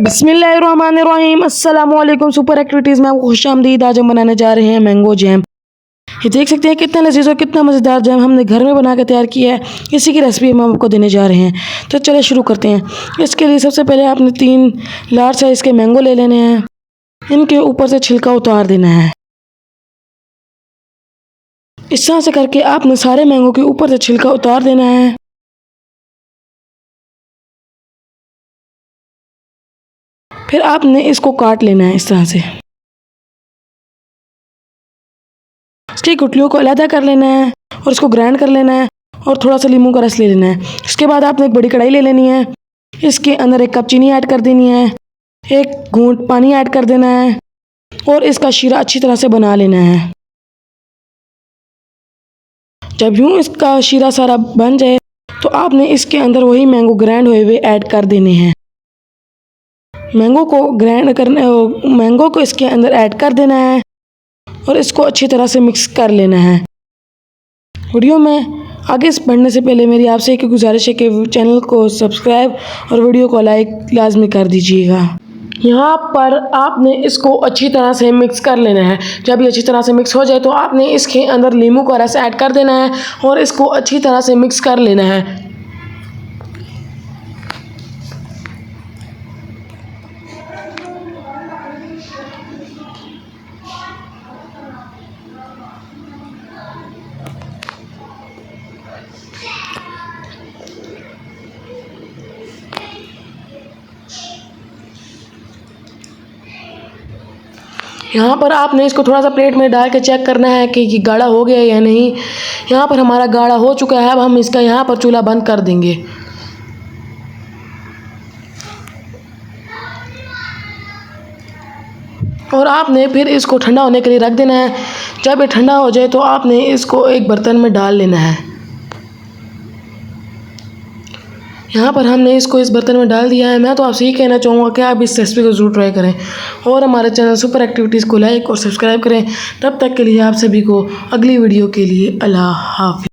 बिस्मिल्लाहिर्रहमानिर्रहीम अस्सलाम वालेकुम। सुपर एक्टिविटीज़ में आपको खुशामदीद। आज हम बनाने जा रहे हैं मैंगो जैम। ये देख सकते हैं कितना लजीज और कितना मज़ेदार जैम हमने घर में बना के तैयार किया है। इसी की रेसिपी हम आपको देने जा रहे हैं। तो चलिए शुरू करते हैं। इसके लिए सबसे पहले आपने 3 लार्ज साइज़ के मैंगो ले लेने हैं। इनके ऊपर से छिलका उतार देना है। इस तरह से करके आपने सारे मैंगो के ऊपर से छिलका उतार देना है। फिर आपने इसको काट लेना है इस तरह से। इसकी गुठलियों को अलग कर लेना है और इसको ग्राइंड कर लेना है और थोड़ा सा नींबू का रस ले लेना है। इसके बाद आपने एक बड़ी कढ़ाई ले लेनी है। इसके अंदर 1 कप चीनी ऐड कर देनी है। 1 घूंट पानी ऐड कर देना है और इसका शीरा अच्छी तरह से बना लेना है। जब यूँ इसका शीरा सारा बन जाए तो आपने इसके अंदर वही मैंगो ग्राइंड हुए हुए ऐड कर देने हैं। मैंगो को इसके अंदर ऐड कर देना है और इसको अच्छी तरह से मिक्स कर लेना है। वीडियो में आगे बढ़ने से पहले मेरी आपसे एक गुजारिश है कि चैनल को सब्सक्राइब और वीडियो को लाइक लाजमी कर दीजिएगा। यहाँ पर आपने इसको अच्छी तरह से मिक्स कर लेना है। जब ये अच्छी तरह से मिक्स हो जाए तो आपने इसके अंदर नींबू का रस ऐड कर देना है और इसको अच्छी तरह से मिक्स कर लेना है। यहाँ पर आपने इसको थोड़ा सा प्लेट में डाल के चेक करना है कि गाढ़ा हो गया या नहीं। यहाँ पर हमारा गाढ़ा हो चुका है। अब हम इसका यहाँ पर चूल्हा बंद कर देंगे। और आपने फिर इसको ठंडा होने के लिए रख देना है। जब ये ठंडा हो जाए तो आपने इसको एक बर्तन में डाल लेना है। यहाँ पर हमने इसको इस बर्तन में डाल दिया है। मैं तो आपसे ये कहना चाहूँगा कि आप इस रेसिपी को ज़रूर ट्राई करें और हमारे चैनल सुपर एक्टिविटीज़ को लाइक और सब्सक्राइब करें। तब तक के लिए आप सभी को अगली वीडियो के लिए अल्लाह हाफ़िज़।